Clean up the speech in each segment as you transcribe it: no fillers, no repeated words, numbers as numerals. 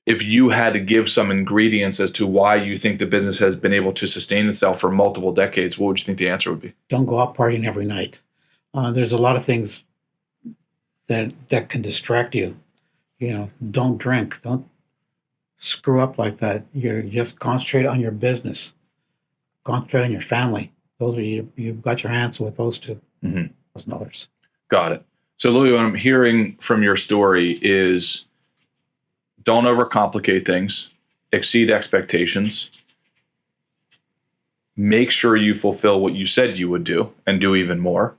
If you had to give some ingredients as to why you think the business has been able to sustain itself for multiple decades, what would you think the answer would be? Don't go out partying every night. There's a lot of things that can distract you. Don't drink. Don't screw up like that. You just concentrate on your business. Concentrate on your family. Those are you've got your hands with those two. Mm-hmm. Those others. Got it. So, Louie, what I'm hearing from your story is don't overcomplicate things, exceed expectations, make sure you fulfill what you said you would do and do even more.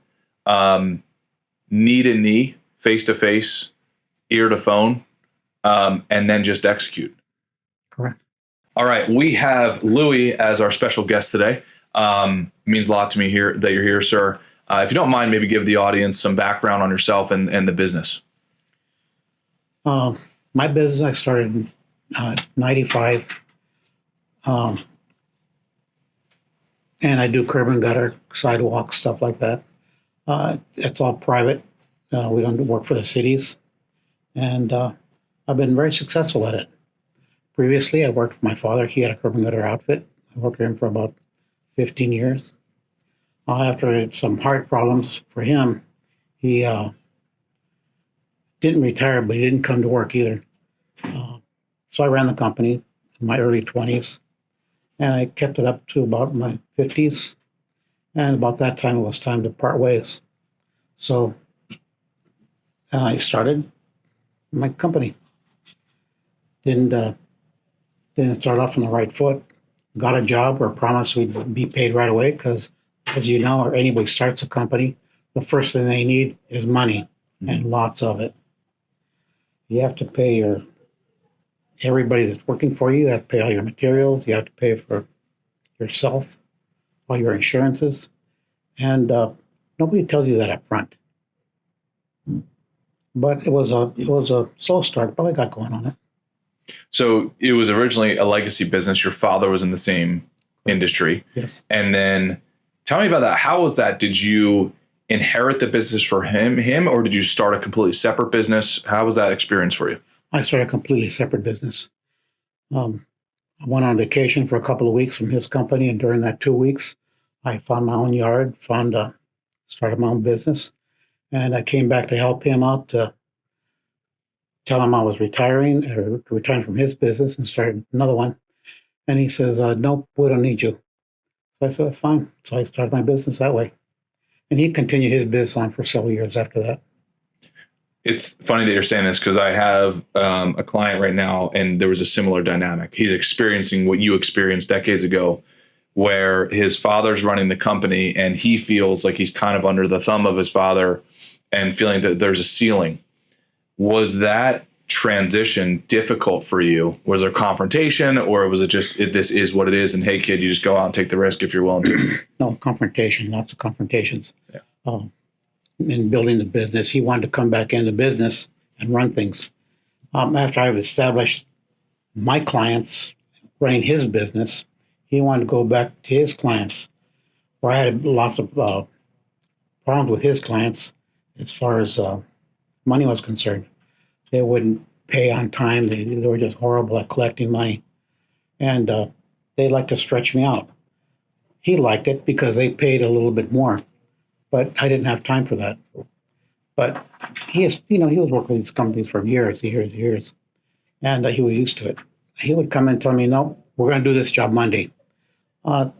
Knee to knee, face to face, ear to phone, and then just execute. Correct. All right. We have Louie as our special guest today. It means a lot to me here that you're here, sir. If you don't mind, maybe give the audience some background on yourself and the business. My business, I started in 95. And I do curb and gutter, sidewalks, stuff like that. It's all private. We don't work for the cities. And I've been very successful at it. Previously, I worked for my father. He had a curb and gutter outfit. I worked for him for about 15 years. After some heart problems for him, he didn't retire, but he didn't come to work either. So I ran the company in my early 20s, and I kept it up to about my 50s. And about that time, it was time to part ways. So I started my company. Didn't start off on the right foot. Got a job or promised we'd be paid right away because, as you know, or anybody starts a company, the first thing they need is money, and lots of it. You have to pay everybody that's working for you. You have to pay all your materials. You have to pay for yourself, all your insurances, and nobody tells you that up front. But it was a slow start, but I got going on it. So it was originally a legacy business. Your father was in the same industry. Yes. And then tell me about that. How was that? Did you inherit the business for him, or did you start a completely separate business? How was that experience for you? I started a completely separate business. I went on vacation for a couple of weeks from his company, and during that 2 weeks, I found my own yard, started my own business, and I came back to help him out to tell him I was retiring from his business and started another one. And he says, nope, we don't need you. So I said, that's fine. So I started my business that way. And he continued his business on for several years after that. It's funny that you're saying this because I have a client right now, and there was a similar dynamic. He's experiencing what you experienced decades ago, where his father's running the company and he feels like he's kind of under the thumb of his father and feeling that there's a ceiling. Was that transition difficult for you? Was there confrontation, or was it just, this is what it is, and hey, kid, you just go out and take the risk if you're willing to? No, confrontation, lots of confrontations. Yeah. In building the business, he wanted to come back into business and run things. After I've established my clients running his business, he wanted to go back to his clients, where I had lots of problems with his clients as far as money was concerned. They wouldn't pay on time. They were just horrible at collecting money. And they liked to stretch me out. He liked it because they paid a little bit more, but I didn't have time for that. But he was working with these companies for years, and he was used to it. He would come and tell me, no, we're going to do this job Monday. I've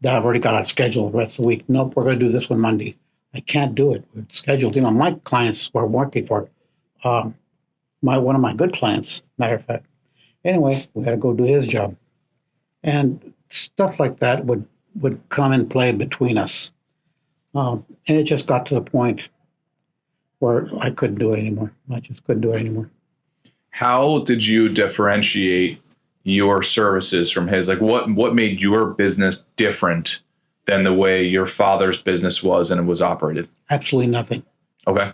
already got our schedule the rest of the week. Nope, we're going to do this one Monday. I can't do it. We're scheduled. My clients were working for one of my good clients, matter of fact. Anyway, we had to go do his job. And stuff like that would come and play between us. And it just got to the point where I couldn't do it anymore. I just couldn't do it anymore. How did you differentiate your services from his? Like, what made your business different than the way your father's business was and it was operated? Absolutely nothing. Okay.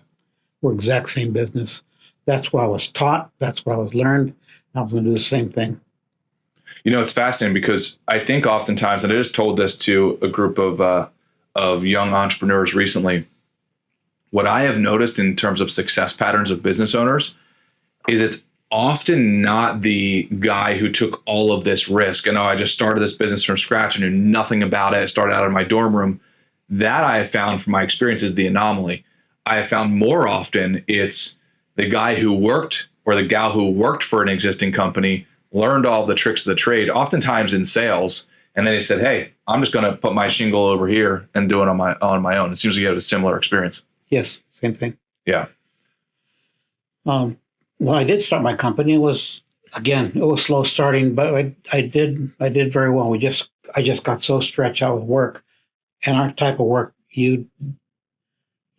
We're exact same business. That's what I was taught. That's what I was learned. I was going to do the same thing. It's fascinating because I think oftentimes, and I just told this to a group of young entrepreneurs recently, what I have noticed in terms of success patterns of business owners is it's often not the guy who took all of this risk. And I just started this business from scratch and knew nothing about it. I started out in my dorm room. That I have found from my experience is the anomaly. I have found more often it's the guy who worked or the gal who worked for an existing company, learned all the tricks of the trade, oftentimes in sales. And then they said, hey, I'm just going to put my shingle over here and do it on my own. It seems like you had a similar experience. Yes, same thing. Yeah. Well, I did start my company. It was slow starting, but I did very well. I just got so stretched out with work, and our type of work, you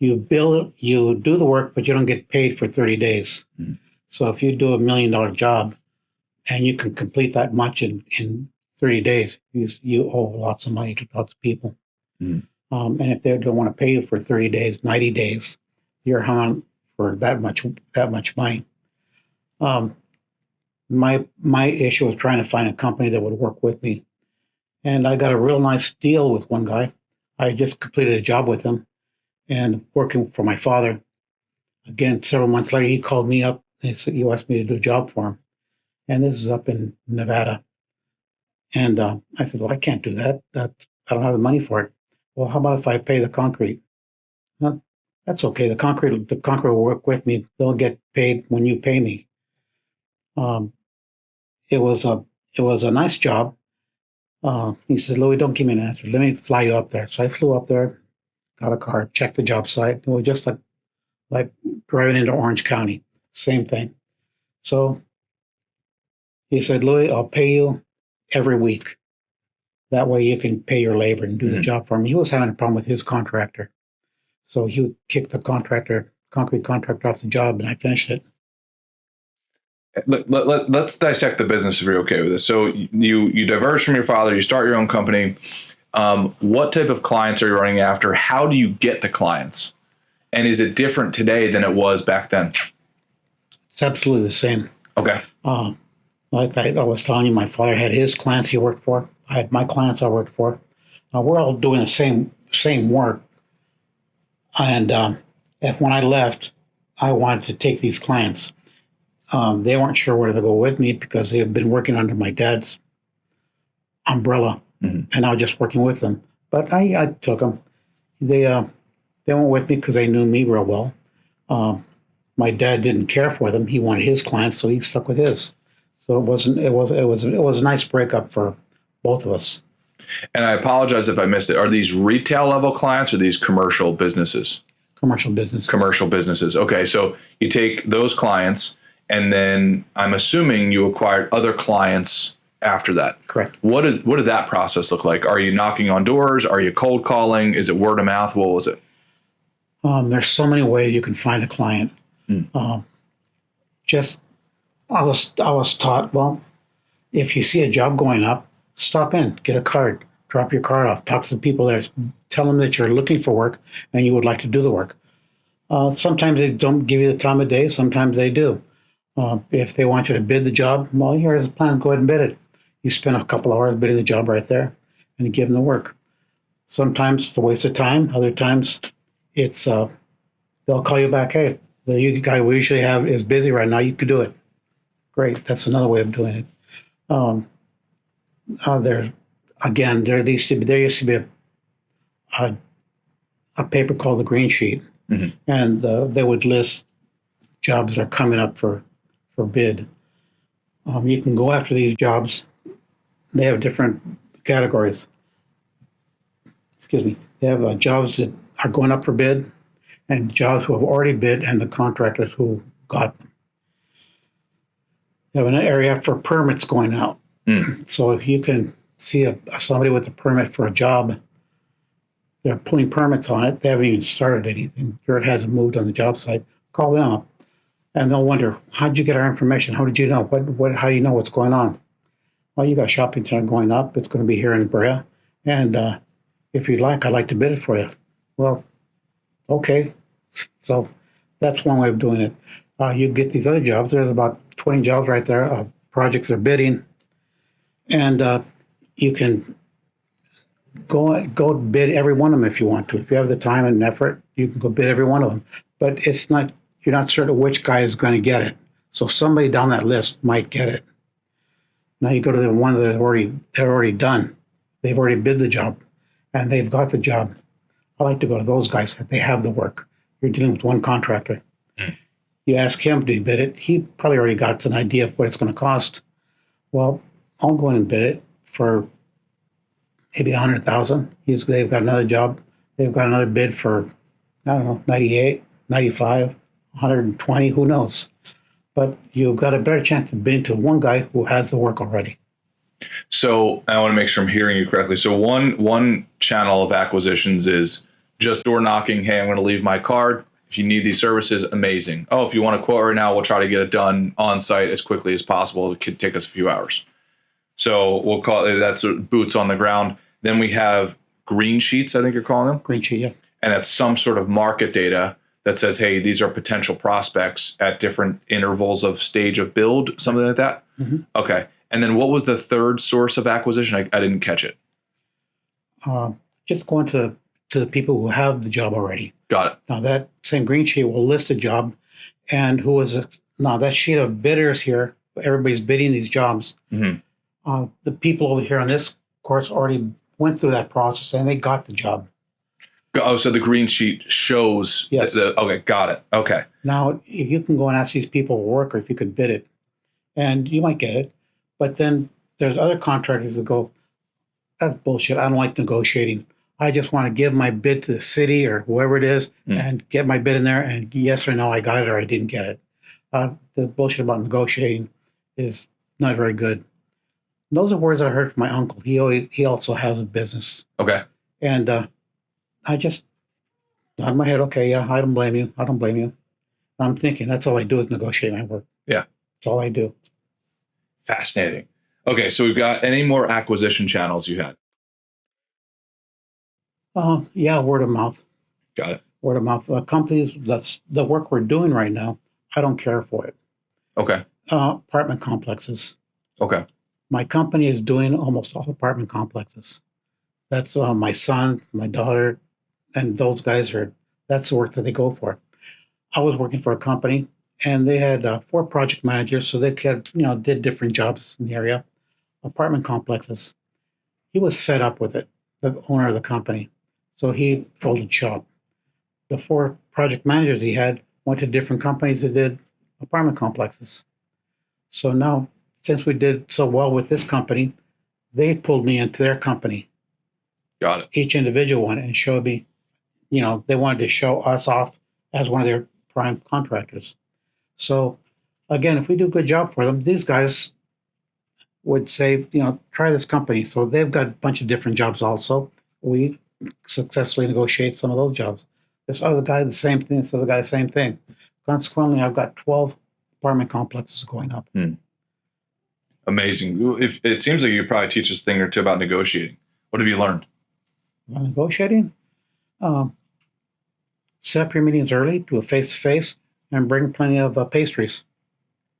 do the work, but you don't get paid for 30 days. Mm-hmm. So if you do $1 million job, and you can complete that much in 30 days, you owe lots of money to lots of people. Mm-hmm. And if they don't want to pay you for 30 days, 90 days, you're hung on for that much money. My issue was trying to find a company that would work with me. And I got a real nice deal with one guy. I just completed a job with him and working for my father. Again, several months later, he called me up. He asked me to do a job for him. And this is up in Nevada. And I said, well, I can't do that. I don't have the money for it. Well, how about if I pay the concrete? Well, that's okay. The concrete will work with me. They'll get paid when you pay me. It was a nice job. He said, Louie, don't give me an answer. Let me fly you up there. So I flew up there, got a car, checked the job site. It was just like driving into Orange County. Same thing. So he said, Louie, I'll pay you every week. That way you can pay your labor and do the job for me. He was having a problem with his contractor. So he would kick the concrete contractor off the job, and I finished it. Let's dissect the business if you're okay with this. So you diverge from your father, you start your own company. What type of clients are you running after? How do you get the clients? And is it different today than it was back then? It's absolutely the same. Okay. Like I was telling you, my father had his clients he worked for. I had my clients I worked for. We're all doing the same work. And when I left, I wanted to take these clients. They weren't sure where to go with me because they had been working under my dad's umbrella, and I was just working with them. But I took them. They went with me because they knew me real well. My dad didn't care for them. He wanted his clients, so he stuck with his. So it was a nice breakup for both of us. And I apologize if I missed it. Are these retail level clients or these commercial businesses? Commercial businesses. Commercial businesses. Okay, so you take those clients, and then I'm assuming you acquired other clients after that. Correct. What did that process look like? Are you knocking on doors? Are you cold calling? Is it word of mouth? What was it? There's so many ways you can find a client. I was taught, well, if you see a job going up, stop in, get a card, drop your card off, talk to the people there, tell them that you're looking for work and you would like to do the work. Sometimes they don't give you the time of day. Sometimes they do. If they want you to bid the job, well, here's the plan. Go ahead and bid it. You spend a couple hours bidding the job right there and you give them the work. Sometimes it's a waste of time. Other times it's they'll call you back. Hey, the guy we usually have is busy right now. You could do it. Great. That's another way of doing it. There used to be a paper called the Green Sheet, and they would list jobs that are coming up for bid. You can go after these jobs. They have different categories. Excuse me. They have jobs that are going up for bid, and jobs who have already bid, and the contractors who got them. They have an area for permits going out. So if you can see somebody with a permit for a job, they're putting permits on it. They haven't even started anything. Dirt hasn't moved on the job site. Call them up, and they'll wonder, how'd you get our information? How did you know? How do you know what's going on? Well, you got a shopping center going up. It's going to be here in Brea, and if you'd like, I'd like to bid it for you. Well, okay. So that's one way of doing it. You get these other jobs. There's about 20 jobs right there. Projects are bidding, and you can go bid every one of them if you want to. If you have the time and effort, you can go bid every one of them. But you're not certain which guy is going to get it. So somebody down that list might get it. Now you go to the one that they're already done. They've already bid the job, and they've got the job. I like to go to those guys. They have the work. You're dealing with one contractor. You ask him to bid it. He probably already got an idea of what it's going to cost. Well, I'll go in and bid it for maybe $100,000. They've got another job. They've got another bid for, I don't know, 98, 95, 120, who knows? But you've got a better chance of bidding to one guy who has the work already. So I want to make sure I'm hearing you correctly. So one channel of acquisitions is just door knocking. Hey, I'm going to leave my card. If you need these services, amazing. Oh, if you want to quote right now, we'll try to get it done on site as quickly as possible. It could take us a few hours. So we'll call it, that's boots on the ground. Then we have green sheets, I think you're calling them. Green sheet, yeah. And that's some sort of market data that says, hey, these are potential prospects at different intervals of stage of build, something like that. Mm-hmm. Okay. And then what was the third source of acquisition? I didn't catch it. Just going to the people who have the job already. Got it. Now that same green sheet will list a job, and now that sheet of bidders here, everybody's bidding these jobs. Mm-hmm. The people over here on this course already went through that process and they got the job. Oh, so the green sheet shows. Yes. Okay, got it. Okay. Now, if you can go and ask these people for work, or if you could bid it, and you might get it, but then there's other contractors that go, that's bullshit. I don't like negotiating. I just want to give my bid to the city or whoever it is and get my bid in there, and yes or no, I got it or I didn't get it. The bullshit about negotiating is not very good. Those are words I heard from my uncle. He also has a business. Okay. And I just nod my head, okay, yeah, I don't blame you. I don't blame you. I'm thinking that's all I do is negotiate my work. Yeah. That's all I do. Fascinating. Okay, so we've got any more acquisition channels you had? Yeah, word of mouth. Got it. Word of mouth. Companies, that's the work we're doing right now. I don't care for it. Okay. Apartment complexes. Okay. My company is doing almost all apartment complexes. That's my son, my daughter, and those guys that's the work that they go for. I was working for a company, and they had 4 project managers, so they did different jobs in the area, apartment complexes. He was fed up with it, the owner of the company, so he folded shop. The 4 project managers he had went to different companies that did apartment complexes. So now, since we did so well with this company, they pulled me into their company. Got it. Each individual one, and showed me, they wanted to show us off as one of their prime contractors. So again, if we do a good job for them, these guys would say, try this company. So they've got a bunch of different jobs also. We successfully negotiate some of those jobs. This other guy, the same thing. This other guy, the same thing. Consequently, I've got 12 apartment complexes going up. Amazing. It seems like you could probably teach us a thing or two about negotiating. What have you learned? About negotiating? Set up your meetings early, do a face-to-face, and bring plenty of pastries.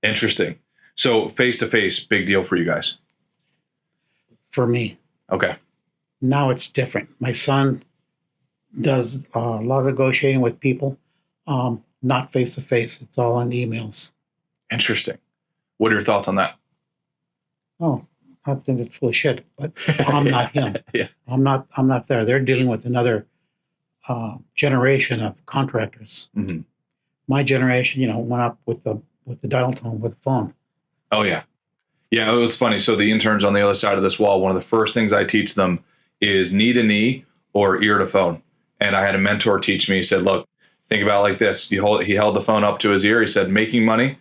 Interesting. So face-to-face, big deal for you guys? For me. Okay. Now it's different. My son does a lot of negotiating with people, not face-to-face. It's all on emails. Interesting. What are your thoughts on that? Oh, I think it's full of shit, but I'm not him. Yeah. I'm not there. They're dealing with another generation of contractors. Mm-hmm. My generation, went up with the dial tone with the phone. Oh yeah. Yeah, it's funny. So the interns on the other side of this wall, one of the first things I teach them is knee to knee or ear to phone. And I had a mentor teach me, he said, look, think about it like this. He held the phone up to his ear. He said, making money,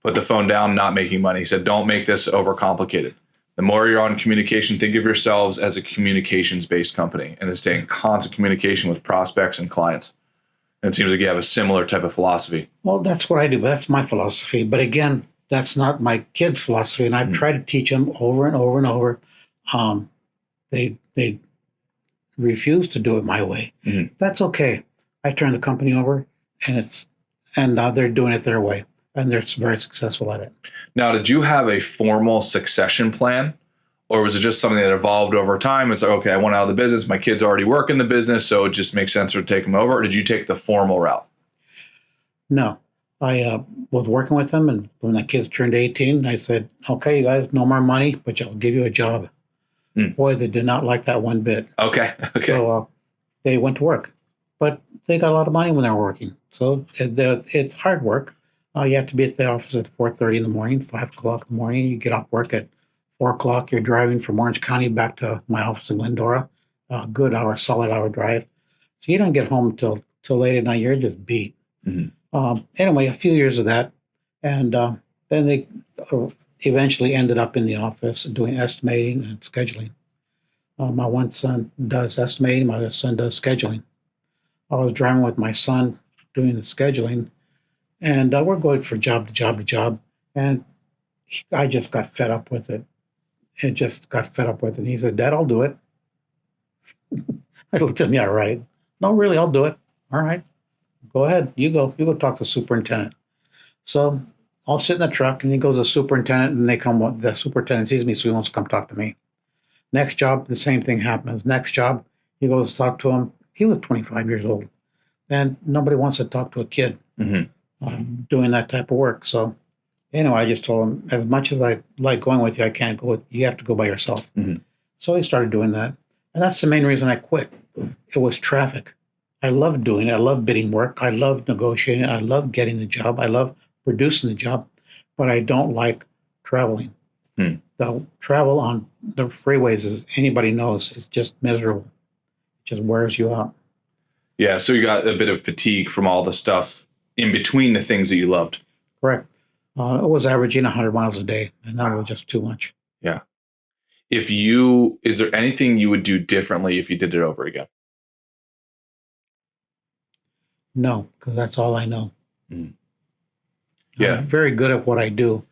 put the phone down, not making money. He said, don't make this overcomplicated. The more you're on communication, think of yourselves as a communications-based company and to stay in constant communication with prospects and clients. And it seems like you have a similar type of philosophy. Well, that's what I do. That's my philosophy. But again, that's not my kids' philosophy. And I've tried to teach them over and over and over. They refuse to do it my way. Mm-hmm. That's okay. I turned the company over, and now they're doing it their way. And they're very successful at it. Now, did you have a formal succession plan? Or was it just something that evolved over time? It's like, okay, I went out of the business. My kids already work in the business, so it just makes sense to take them over. Or did you take the formal route? No. I was working with them, and when the kids turned 18, I said, "Okay, you guys, no more money, but I'll give you a job." Mm. Boy, they did not like that one bit. Okay. So they went to work, but they got a lot of money when they were working. So it's hard work. You have to be at the office at 4:30 in the morning, 5 o'clock in the morning. You get off work at 4 o'clock. You're driving from Orange County back to my office in Glendora. A good hour, solid hour drive. So you don't get home till late at night. You're just beat. Mhm. Anyway, a few years of that, and then they eventually ended up in the office doing estimating and scheduling. My one son does estimating, my other son does scheduling. I was driving with my son doing the scheduling, and we're going from job to job to job, and I just got fed up with it. It just got fed up with it. And he said, "Dad, I'll do it." I looked at me, all right. No, really, I'll do it. All right, go ahead. You go. You go talk to the superintendent. So I'll sit in the truck, and he goes to the superintendent, and they come. The superintendent sees me, so he wants to come talk to me. Next job, the same thing happens. Next job, he goes to talk to him. He was 25 years old, and nobody wants to talk to a kid doing that type of work. So anyway, I just told him, as much as I like going with you, I can't go. You have to go by yourself. So he started doing that, and that's the main reason I quit. It was traffic. I love doing it. I love bidding work. I love negotiating. I love getting the job. I love producing the job, but I don't like traveling. The travel on the freeways, as anybody knows, is just miserable. It just wears you out. Yeah. So you got a bit of fatigue from all the stuff in between the things that you loved. Correct. It was averaging 100 miles a day, and that was just too much. Yeah. Is there anything you would do differently if you did it over again? No, because that's all I know. Yeah. I'm very good at what I do.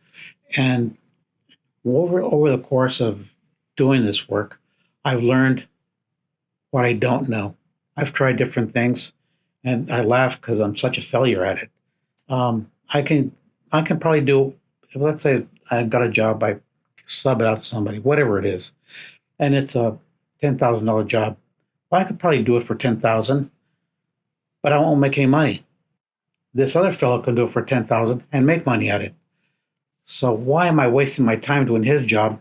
And over the course of doing this work, I've learned what I don't know. I've tried different things, and I laugh because I'm such a failure at it. I can probably do. Let's say I got a job, I sub it out to somebody, whatever it is, and it's a $10,000 job. Well, I could probably do it for 10,000, but I won't make any money. This other fellow can do it for 10,000 and make money at it. So why am I wasting my time doing his job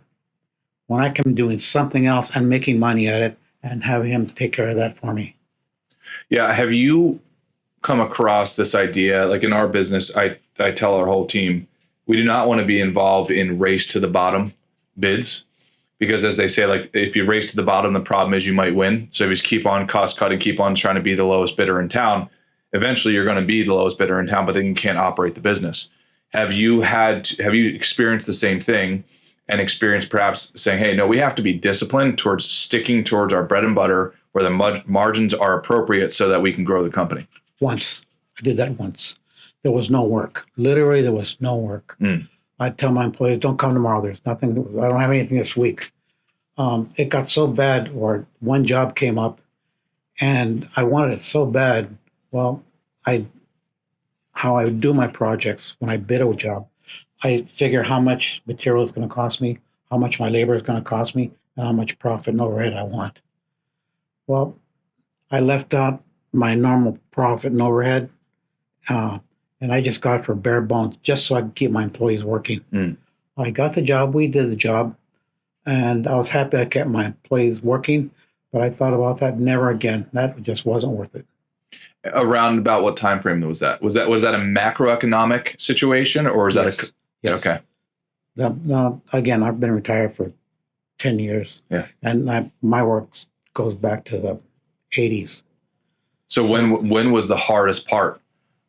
when I can be doing something else and making money at it and have him take care of that for me? Yeah. Have you come across this idea? Like in our business, I tell our whole team, we do not want to be involved in race to the bottom bids, because as they say, like if you race to the bottom, the problem is you might win. So if you just keep on cost cutting, keep on trying to be the lowest bidder in town, eventually you're going to be the lowest bidder in town, but then you can't operate the business. Have you experienced the same thing and experienced perhaps saying, hey, no, we have to be disciplined towards sticking towards our bread and butter where the margins are appropriate so that we can grow the company? Once. I did that once. There was no work. Literally, there was no work. I'd tell my employees, don't come tomorrow. There's nothing. I don't have anything this week. It got so bad, or one job came up, and I wanted it so bad. Well, how I would do my projects when I bid a job, I figure how much material is going to cost me, how much my labor is going to cost me, and how much profit and overhead I want. Well, I left out my normal profit and overhead, and I just got for bare bones, just so I could keep my employees working. I got the job, we did the job, and I was happy I kept my employees working, but I thought about that never again. That just wasn't worth it. Around about what time frame was that? Was that a macroeconomic situation, or is Yes. that Yes. okay? Now, again, I've been retired for 10 years, Yeah. and my work goes back to the 80s. So when was the hardest part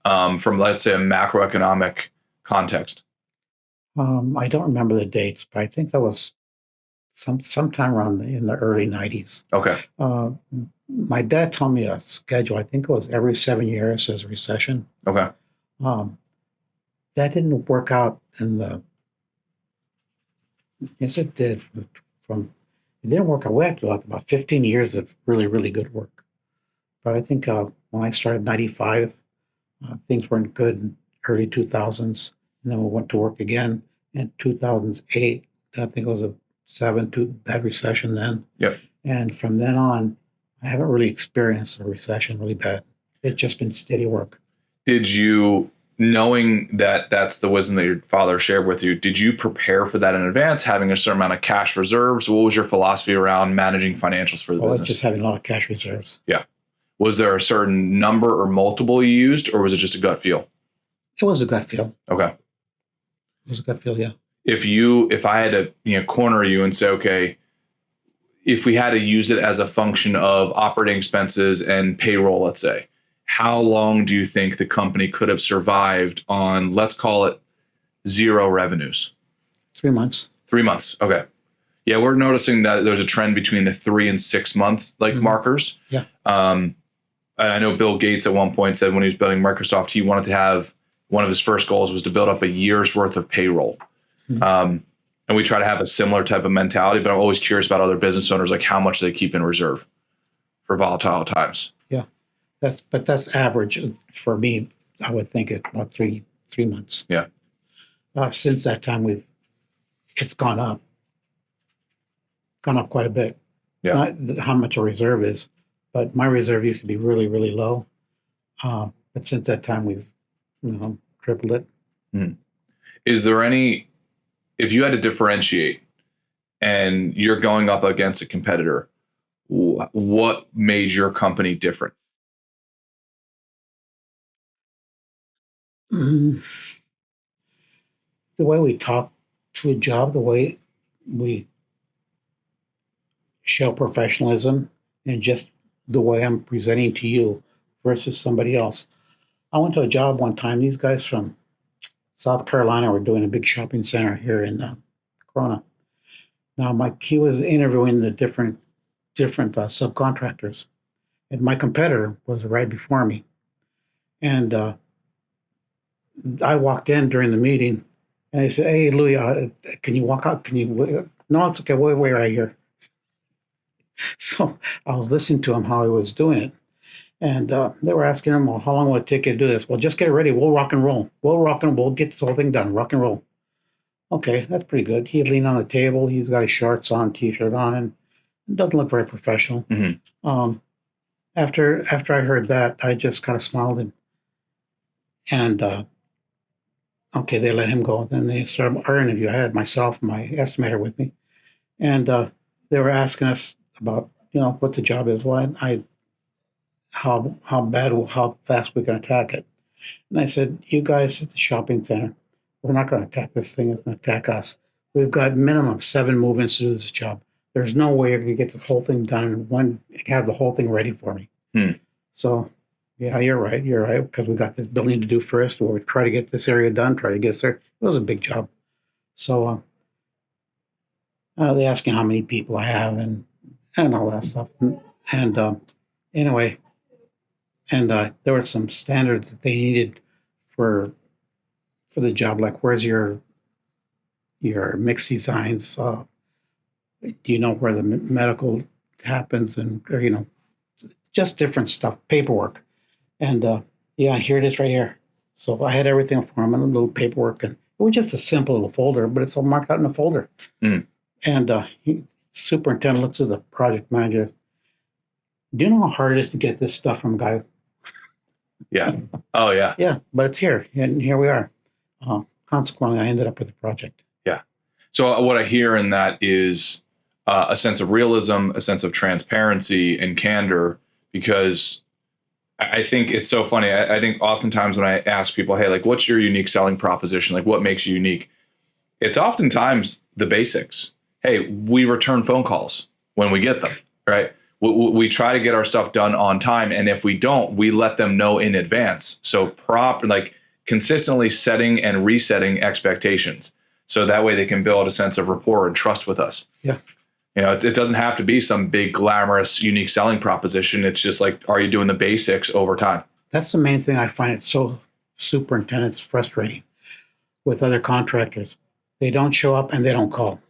from, let's say, a macroeconomic context? I don't remember the dates, but I think that was sometime around in the early 90s. Okay. My dad told me a schedule. I think it was every 7 years there's a recession. Okay. That didn't work out yes, it did. It didn't work out. We had like about 15 years of really, really good work. But I think when I started 95, things weren't good in early 2000s. And then we went to work again in 2008. I think it was a bad recession then. Yep. And from then on, I haven't really experienced a recession really bad. It's just been steady work. Did you knowing that that's the wisdom that your father shared with you, did you prepare for that in advance, having a certain amount of cash reserves? What was your philosophy around managing financials for the business? Just having a lot of cash reserves. Yeah. Was there a certain number or multiple you used, or was it just a gut feel? It was a gut feel. Okay. It was a gut feel, yeah. If I had to corner you and say, okay, if we had to use it as a function of operating expenses and payroll, let's say, how long do you think the company could have survived on, let's call it, zero revenues? 3 months. 3 months. Okay. Yeah, we're noticing that there's a trend between the 3 and 6 months markers. Yeah. I know Bill Gates at one point said when he was building Microsoft, he wanted to have, one of his first goals was to build up a year's worth of payroll. And we try to have a similar type of mentality, but I'm always curious about other business owners, like how much they keep in reserve for volatile times. Yeah. That's average for me. I would think it's about three months. Yeah. Since that time, it's gone up quite a bit. Yeah. Not how much a reserve is, but my reserve used to be really, really low. But since that time, we've tripled it. Is there any, if you had to differentiate and you're going up against a competitor, what made your company different? The way we talk to a job, the way we show professionalism, and just the way I'm presenting to you versus somebody else. I went to a job one time. These guys from South Carolina were doing a big shopping center here in Corona. Now, he was interviewing the different subcontractors, and my competitor was right before me. And I walked in during the meeting, and they said, "Hey, Louie, can you walk out? Can you?" No, it's okay. Wait right here. So I was listening to him how he was doing it. And they were asking him, well, how long will it take you to do this? Well, just get ready. We'll rock and roll. We'll get this whole thing done. Rock and roll. Okay, that's pretty good. He leaned on the table. He's got his shorts on, T-shirt on, and it doesn't look very professional. After I heard that, I just kind of smiled and okay, they let him go. Then they started our interview. I had myself, my estimator with me, and they were asking us about what the job is. How bad, how fast we can attack it. And I said, you guys at the shopping center, we're not going to attack this thing. It's going to attack us. We've got minimum 7 move-ins to do this job. There's no way you're going to get the whole thing done and have the whole thing ready for me. So, yeah, you're right, because we got this building to do first. We'll try to get this area done, try to get there. It was a big job. So they asked me how many people I have and all that stuff. And anyway, and there were some standards that they needed for the job, like where's your mix designs? Do you know where the medical happens, or just different stuff, paperwork. And yeah, here it is right here. So I had everything for him and a little paperwork, and it was just a simple little folder, but it's all marked out in a folder. And superintendent looks at the project manager. Do you know how hard it is to get this stuff from a guy? Yeah. Oh, yeah. Yeah, but it's here, and here we are. Consequently, I ended up with the project. Yeah. So what I hear in that is a sense of realism, a sense of transparency and candor, because I think it's so funny. I think oftentimes when I ask people, hey, like, what's your unique selling proposition? Like, what makes you unique? It's oftentimes the basics. Hey, we return phone calls when we get them, right? We try to get our stuff done on time. And if we don't, we let them know in advance. So consistently setting and resetting expectations. So that way they can build a sense of rapport and trust with us. Yeah. It doesn't have to be some big, glamorous, unique selling proposition. It's just like, are you doing the basics over time? That's the main thing I find it so superintendent's frustrating with other contractors. They don't show up and they don't call.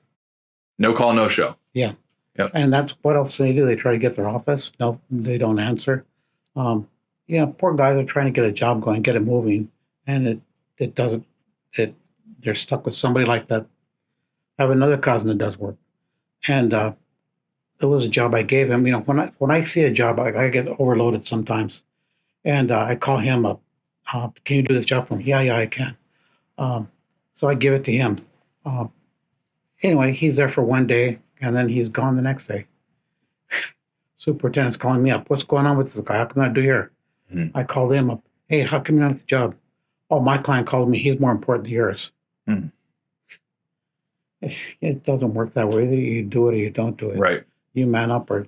No call, no show. Yeah. Yep. And that's what else they do. They try to get their office. No, they don't answer. Poor guys are trying to get a job going, get it moving, and it doesn't. They're stuck with somebody like that. I have another cousin that does work, and there was a job I gave him. When I see a job, I get overloaded sometimes, and I call him up. Can you do this job for me? Yeah, I can. So I give it to him. Uh, anyway, he's there for one day, and then he's gone the next day. Superintendent's calling me up. What's going on with this guy? How come I do here? I called him up. Hey, how come you're not at the job? Oh, my client called me. He's more important than yours. It doesn't work that way. Either you do it or you don't do it. Right. You man up, or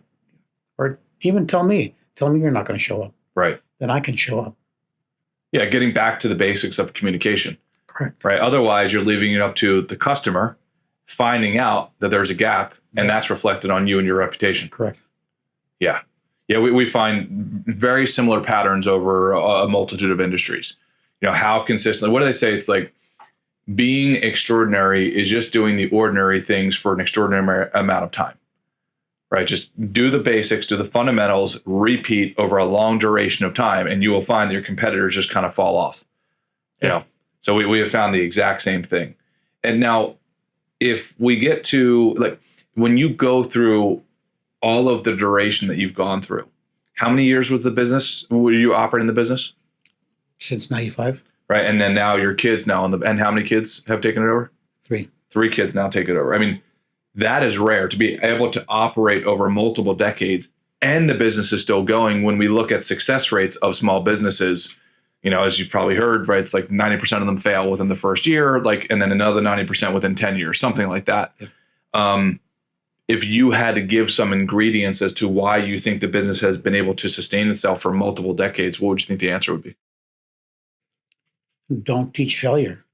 even tell me you're not going to show up. Right. Then I can show up. Yeah, getting back to the basics of communication. Correct. Right. Otherwise, you're leaving it up to the customer finding out that there's a gap, and that's reflected on you and your reputation. Correct. Yeah. Yeah, we find very similar patterns over a multitude of industries. How consistently, what do they say? It's like being extraordinary is just doing the ordinary things for an extraordinary amount of time, right? Just do the basics, do the fundamentals, repeat over a long duration of time, and you will find that your competitors just kind of fall off. So we have found the exact same thing. And now, if we get to, like, when you go through all of the duration that you've gone through, how many years was the business? Were you operating the business? Since 95. Right. And then now your kids now, and how many kids have taken it over? 3. 3 kids now take it over. I mean, that is rare to be able to operate over multiple decades and the business is still going. When we look at success rates of small businesses, as you've probably heard, right, it's like 90% of them fail within the first year, and then another 90% within 10 years, something like that. Yeah. If you had to give some ingredients as to why you think the business has been able to sustain itself for multiple decades, what would you think the answer would be? Don't teach failure.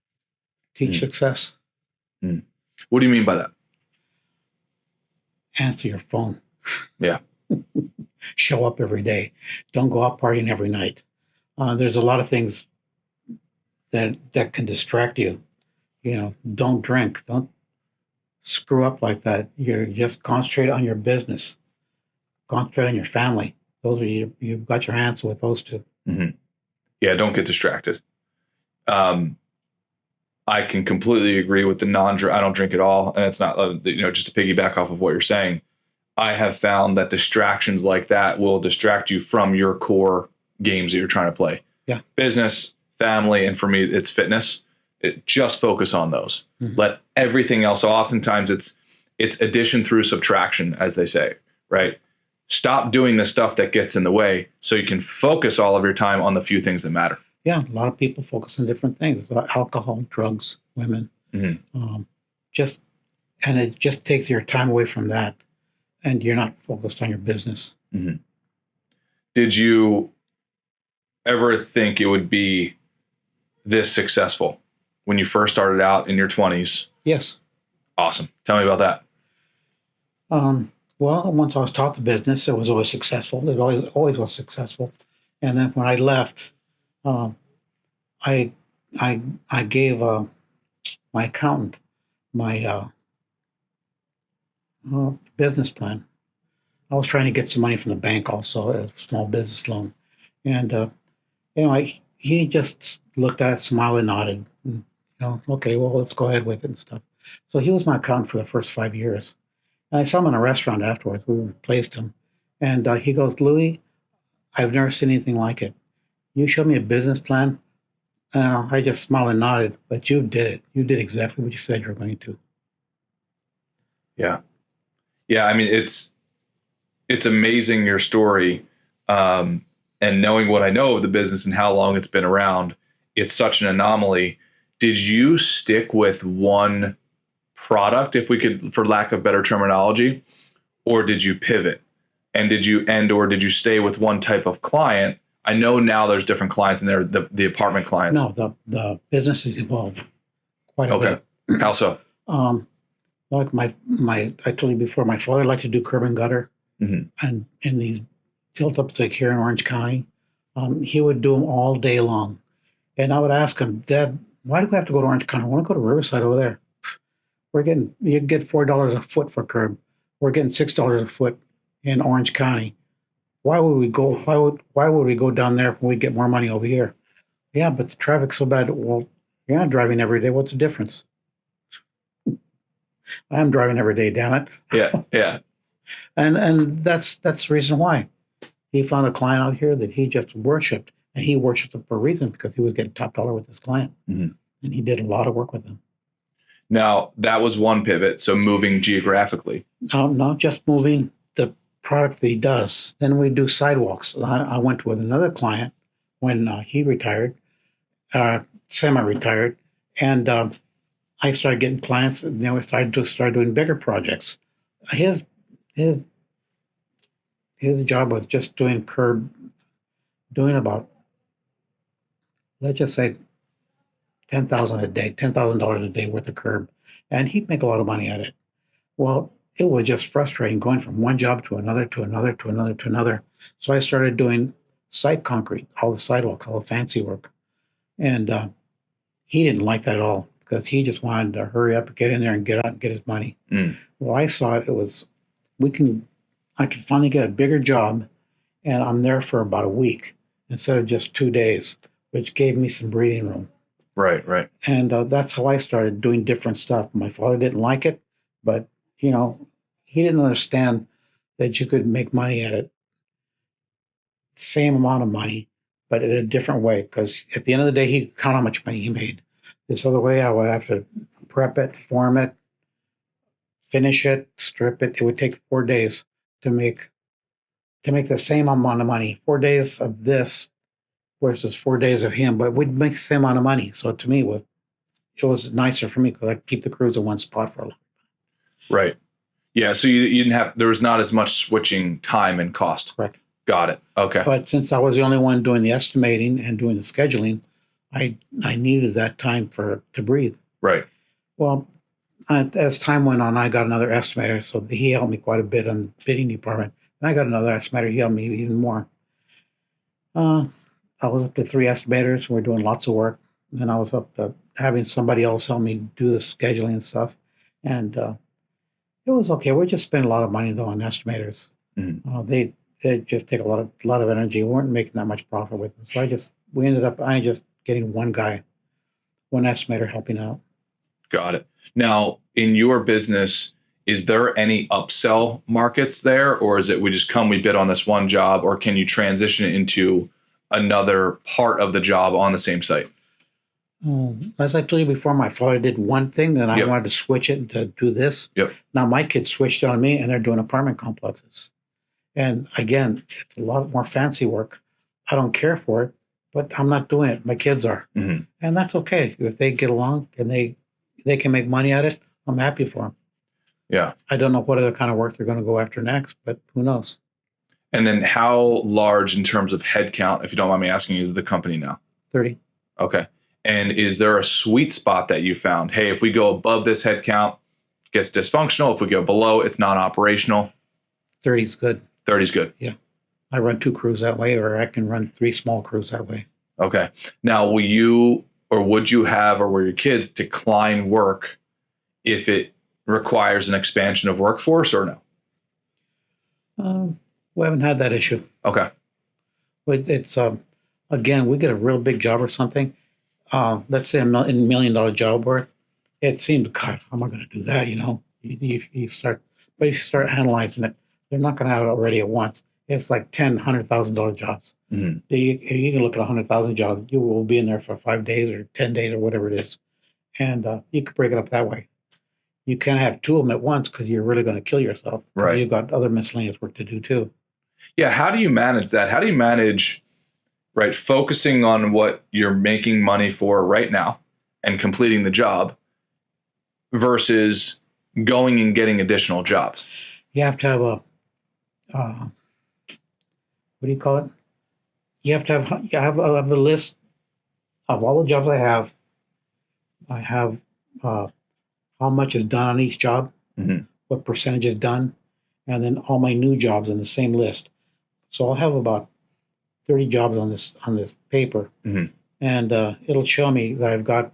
Teach success. What do you mean by that? Answer your phone. Yeah. Show up every day. Don't go out partying every night. There's a lot of things that can distract you. Don't drink. Don't screw up like that. You're just concentrate on your business. Concentrate on your family. Those are you've got your hands with those two. Mm-hmm. Yeah, don't get distracted. I can completely agree with the I don't drink at all, and it's not just to piggyback off of what you're saying. I have found that distractions like that will distract you from your core games that you're trying to play. Yeah, business, family, and for me, it's fitness. Just focus on those. Mm-hmm. Let everything else. So oftentimes it's addition through subtraction, as they say, right? Stop doing the stuff that gets in the way so you can focus all of your time on the few things that matter. Yeah, a lot of people focus on different things: alcohol, drugs, women. Mm-hmm. And it just takes your time away from that, and you're not focused on your business. Mm-hmm. Did you ever think it would be this successful when you first started out in your 20s? Yes. Awesome. Tell me about that. Well, once I was taught the business, it was always successful. It always was successful. And then when I left, I gave my accountant my business plan. I was trying to get some money from the bank also, a small business loan. And he just looked at it, smiled and nodded. And, okay, well, let's go ahead with it and stuff. So he was my accountant for the first 5 years. And I saw him in a restaurant afterwards. We replaced him. And he goes, Louie, I've never seen anything like it. You showed me a business plan. I just smiled and nodded, but you did it. You did exactly what you said you were going to. Yeah. Yeah, I mean, it's amazing, your story. And knowing what I know of the business and how long it's been around, it's such an anomaly. Did you stick with one product, if we could, for lack of better terminology, or did you pivot? And did you stay with one type of client? I know now there's different clients in there, the apartment clients. No, the business has evolved quite a bit. Okay. How so? Like I told you before, my father liked to do curb and gutter, and in these tilt-ups like here in Orange County, he would do them all day long. And I would ask him, Dad, why do we have to go to Orange County? I want to go to Riverside over there. You can get $4 a foot for curb. We're getting $6 a foot in Orange County. Why would we go? Why would we go down there when we get more money over here? Yeah, but the traffic's so bad. Well, you're not driving every day. What's the difference? I'm driving every day. Damn it. Yeah. And that's the reason why he found a client out here that he just worshipped. And he works with them for a reason because he was getting top dollar with his client. Mm-hmm. And he did a lot of work with them. Now, that was one pivot. So moving geographically. No, not just moving the product that he does. Then we do sidewalks. I went with another client when he retired, semi-retired, and I started getting clients. And then we started doing bigger projects. His job was just doing about, let's just say, $10,000 a day worth of curb, and he'd make a lot of money at it. Well, it was just frustrating going from one job to another, to another, to another, to another. So I started doing site concrete, all the sidewalks, all the fancy work, and he didn't like that at all because he just wanted to hurry up, get in there, and get out and get his money. Well, I saw it was I could finally get a bigger job, and I'm there for about a week instead of just 2 days, which gave me some breathing room. Right. And that's how I started doing different stuff. My father didn't like it, but he didn't understand that you could make money at it, same amount of money, but in a different way. Because at the end of the day, he'd count how much money he made. This other way, I would have to prep it, form it, finish it, strip it. It would take 4 days to make the same amount of money. 4 days of this versus 4 days of him, but we'd make the same amount of money. So to me, it was nicer for me because I could keep the crews in one spot for a long time. Right. Yeah. So you didn't there was not as much switching time and cost. Correct. Got it. Okay. But since I was the only one doing the estimating and doing the scheduling, I needed that time to breathe. Right. Well, as time went on, I got another estimator, so he helped me quite a bit on the bidding department. And I got another estimator, he helped me even more. I was up to 3 estimators. We're doing lots of work. And I was up to having somebody else help me do the scheduling and stuff. And it was okay. We just spent a lot of money, though, on estimators. Mm-hmm. They just take a lot of energy. We weren't making that much profit with them. So I ended up getting one guy, one estimator helping out. Got it. Now, in your business, is there any upsell markets there, or is it we bid on this one job, or can you transition it into another part of the job on the same site? As I told you before, my father did one thing, and I Yep. wanted to switch it to do this. Yep. Now my kids switched it on me, and they're doing apartment complexes. And again, it's a lot more fancy work. I don't care for it, but I'm not doing it. My kids are. Mm-hmm. And that's okay. If they get along and they can make money at it, I'm happy for them. Yeah. I don't know what other kind of work they're going to go after next, but who knows? And then how large in terms of headcount, if you don't mind me asking, is the company now? 30. Okay. And is there a sweet spot that you found? Hey, if we go above this headcount, it gets dysfunctional. If we go below, it's not operational. 30 is good. 30 is good. Yeah. I run 2 crews that way, or I can run 3 small crews that way. Okay. Now, would you have, or will your kids decline work if it requires an expansion of workforce, or no? We haven't had that issue. Okay. But it's, again, we get a real big job or something. Let's say $1 million job worth. It seems, God, how am I going to do that? You start analyzing it. They're not going to have it already at once. It's like $100,000 jobs. Mm-hmm. You can look at 100,000 jobs. You will be in there for 5 days or 10 days or whatever it is. And you could break it up that way. You can't have 2 of them at once because you're really going to kill yourself. Right. You've got other miscellaneous work to do too. Yeah. How do you manage that? How do you manage, right, focusing on what you're making money for right now and completing the job versus going and getting additional jobs? You have to have what do you call it? You have to have a list of all the jobs I have. I have how much is done on each job, mm-hmm. what percentage is done, and then all my new jobs in the same list. So I'll have about 30 jobs on this paper, mm-hmm. and it'll show me that I've got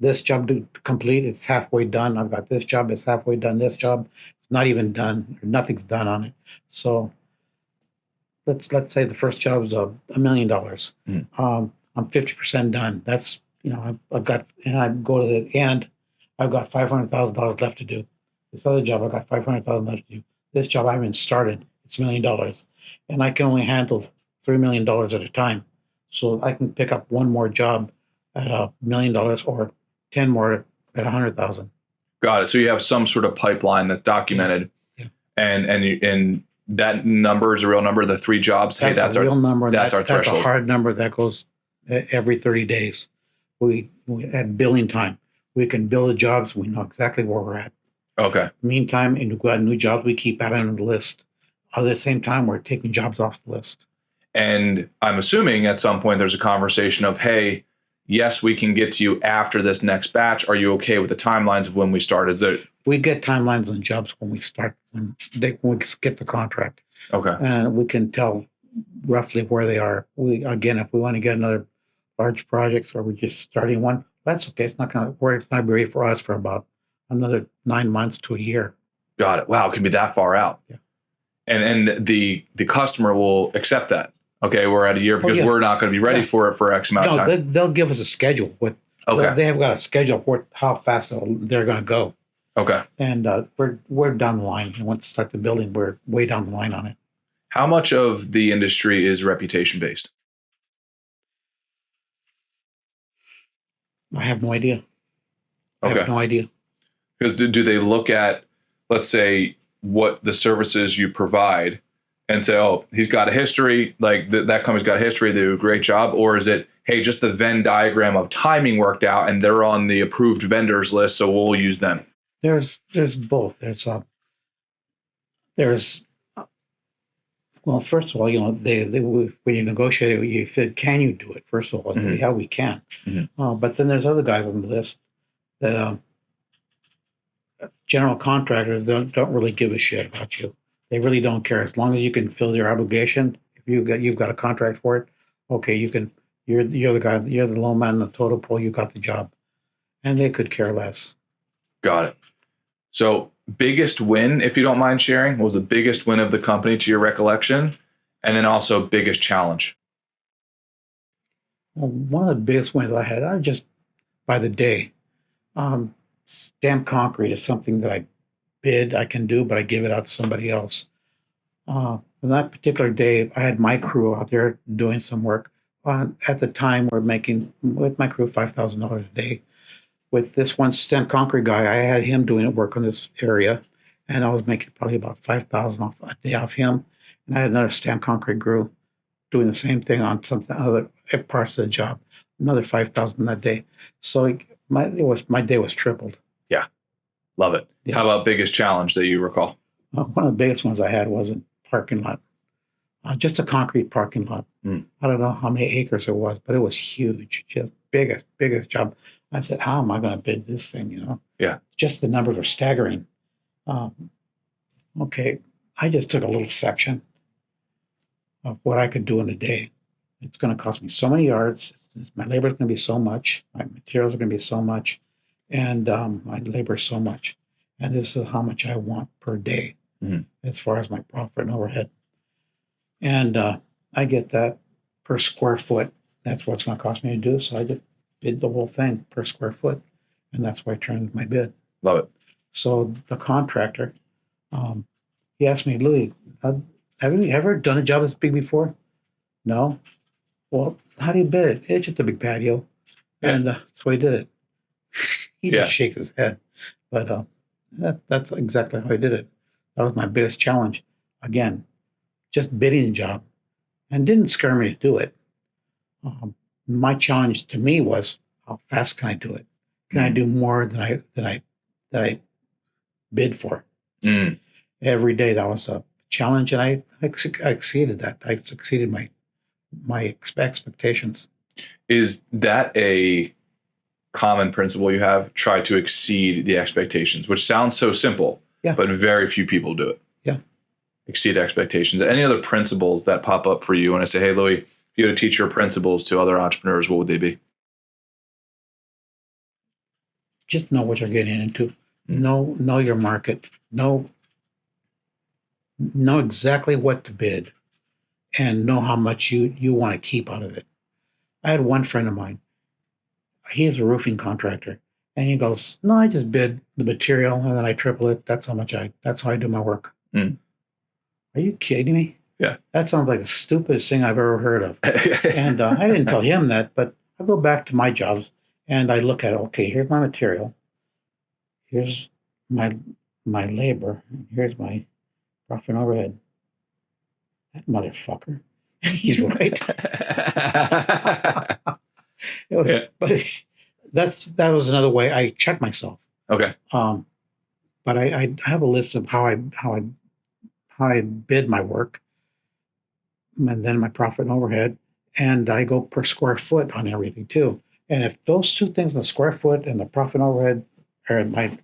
this job to complete. It's halfway done. I've got this job. It's halfway done. This job, it's not even done. Or nothing's done on it. So let's say the first job is $1 million. Mm-hmm. I'm 50% done. That's I've got, and I go to the end. I've got $500,000 left to do. This other job, I've got $500,000 left to do. This job I haven't started. It's $1 million, and I can only handle $3 million at a time. So I can pick up one more job at $1 million or 10 more at 100,000. Got it. So you have some sort of pipeline that's documented, Yeah. and that number is a real number. The 3 jobs. That's a real number. That's our threshold. That's a hard number that goes every 30 days. We at billing time, we can bill the jobs. We know exactly where we're at. Okay. Meantime, and we've got new jobs. We keep adding on the list. At the same time, we're taking jobs off the list. And I'm assuming at some point there's a conversation of, hey, yes, we can get to you after this next batch. Are you okay with the timelines of when we start? Is it? We get timelines on jobs when we start, when we get the contract. Okay. And we can tell roughly where they are. If we want to get another large project or we're just starting one, that's okay. It's not going to be ready for us for about another 9 months to a year. Got it. Wow, it can be that far out. Yeah. And the customer will accept that. Okay, we're at a year because we're not going to be ready for it for X amount of time. They'll give us a schedule. They have got a schedule for how fast they're going to go. Okay. And we're down the line. And once we start the building, we're way down the line on it. How much of the industry is reputation based? I have no idea. Okay. I have no idea. Because do they look at, let's say, what the services you provide and say, oh, he's got a history, like that company's got a history, they do a great job? Or is it, hey, just the Venn diagram of timing worked out and they're on the approved vendors list, so we'll use them? There's both. Well, first of all, when you negotiate it, you said, can you do it? First of all, yeah, we can. Mm-hmm. But then there's other guys on the list that general contractors don't really give a shit about you. They really don't care. As long as you can fill your obligation, if you've got a contract for it, okay, you can. You're the guy. You're the low man in the totem pole. You got the job, and they could care less. Got it. So, biggest win, if you don't mind sharing, what was the biggest win of the company to your recollection? And then also biggest challenge? Well, one of the biggest wins I had, I just by the day. Stamped concrete is something that I can do, but I give it out to somebody else. On that particular day, I had my crew out there doing some work. At the time, we're making, with my crew, $5,000 a day. With this one stamped concrete guy, I had him doing work on this area, and I was making probably about $5,000 a day off him. And I had another stamped concrete crew doing the same thing on something other parts of the job, another $5,000 that day. So my day was tripled. Yeah, love it. Yeah. How about biggest challenge that you recall? One of the biggest ones I had was a parking lot, just a concrete parking lot. I don't know how many acres it was, but it was huge, just biggest job. I said, how am I going to bid this thing? Yeah. Just the numbers are staggering. Okay, I just took a little section of what I could do in a day. It's going to cost me so many yards. My labor is going to be so much. My materials are going to be so much. And my labor is so much. And this is how much I want per day as far as my profit and overhead. And I get that per square foot. That's what it's going to cost me to do. So I just bid the whole thing per square foot. And that's why I turned my bid. Love it. So the contractor, he asked me, Louie, have you ever done a job this big before? No. Well, how do you bid it? It's just a big patio. And so he did it. He just shakes his head. But that's exactly how I did it. That was my biggest challenge. Again, just bidding the job. And it didn't scare me to do it. My challenge to me was, how fast can I do it? Can I do more than I bid for? Every day that was a challenge, and I exceeded that. I exceeded my expectations. Is that a common principle you have? Try to exceed the expectations, which sounds so simple, but very few people do it. Yeah. Exceed expectations. Any other principles that pop up for you when I say, hey, Louie, if you had to teach your principles to other entrepreneurs, what would they be? Just know what you're getting into. Know your market. Know exactly what to bid, and know how much you want to keep out of it. I had one friend of mine. He's a roofing contractor, and he goes, "No, I just bid the material and then I triple it. That's how I do my work." Are you kidding me? Yeah. That sounds like the stupidest thing I've ever heard of. And I didn't tell him that, but I go back to my jobs and I look at, okay, here's my material. Here's my labor. Here's my profit and overhead. That motherfucker. He's right. It was, Yeah. but that was another way I check myself. Okay. But I have a list of how I bid my work, and then my profit and overhead, and I go per square foot on everything too. And if those two things, the square foot and the profit and overhead, or my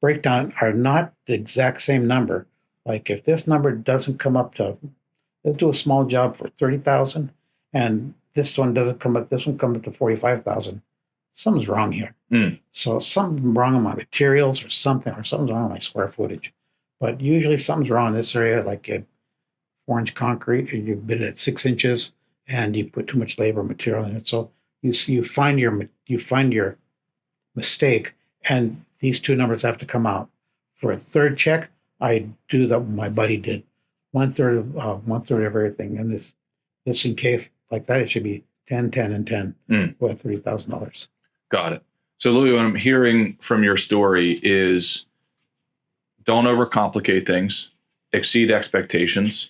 breakdown, are not the exact same number, like if this number doesn't come up to, let's do a small job for 30,000, and this one doesn't come up, this one comes up to 45,000. Something's wrong here. So something's wrong on my materials or something's wrong on my square footage. But usually something's wrong in this area, like you 4-inch concrete, or you bid it at 6 inches, and you put too much labor material in it. So you find your mistake, and these two numbers have to come out. For a third check, I do that. My buddy did 1/3 of everything, and this in case like that, it should be 10, 10, and 10 for $30,000. Got it. So, Louie, what I'm hearing from your story is don't overcomplicate things, exceed expectations,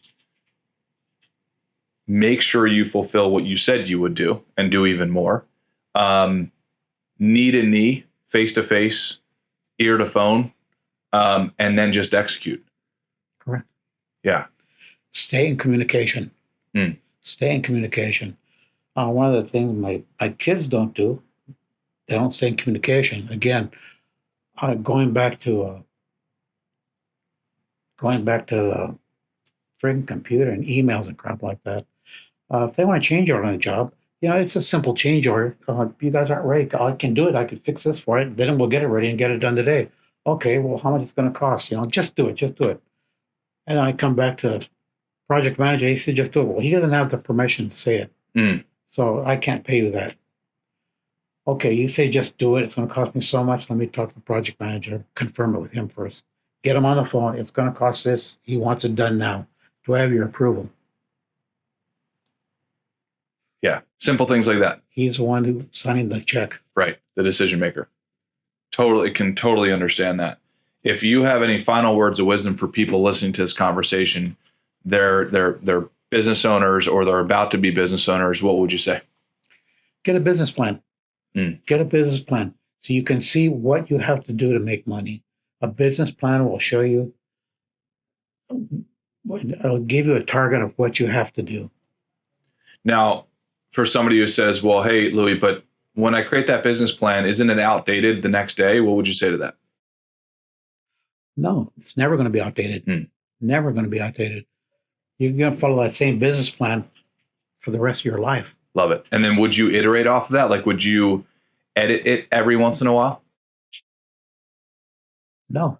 make sure you fulfill what you said you would do and do even more. Knee to knee, face to face, ear to phone, and then just execute. Correct. Yeah. Stay in communication. Stay in communication. One of the things my kids don't do, they don't stay in communication. Again, going back to the friggin' computer and emails and crap like that. If they want to change order on a job, it's a simple change order. You guys aren't ready. I can do it. I can fix this for it. Then we'll get it ready and get it done today. Okay, well, how much it's going to cost? Just do it. And I come back to project manager. He said, just do it. Well, he doesn't have the permission to say it. So I can't pay you that. Okay, you say just do it. It's going to cost me so much. Let me talk to the project manager, confirm it with him first. Get him on the phone. It's going to cost this. He wants it done now. Do I have your approval? Yeah. Simple things like that. He's the one who's signing the check. Right. The decision maker. Can totally understand that. If you have any final words of wisdom for people listening to this conversation, they're business owners or they're about to be business owners, what would you say? Get a business plan. Get a business plan so you can see what you have to do to make money. A business plan will show you, it'll give you a target of what you have to do. Now, for somebody who says, well, hey, Louie, but when I create that business plan, isn't it outdated the next day? What would you say to that? No, it's never going to be outdated. Never going to be outdated. You're going to follow that same business plan for the rest of your life. Love it. And then would you iterate off of that? Like, would you edit it every once in a while? No.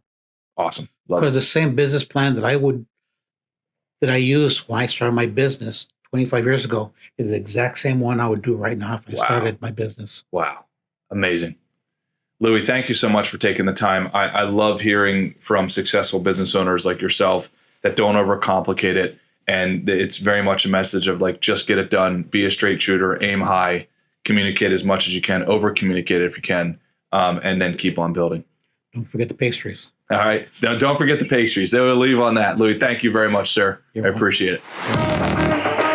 Awesome. Love because it. the same business plan that I used when I started my business 25 years ago is the exact same one I would do right now if I started my business. Wow. Amazing. Louie, thank you so much for taking the time. I love hearing from successful business owners like yourself that don't overcomplicate it. And it's very much a message of like, just get it done, be a straight shooter, aim high, communicate as much as you can, over communicate if you can, and then keep on building. Don't forget the pastries. All right. Now, don't forget the pastries. They will leave on that. Louie, thank you very much, sir. I appreciate it.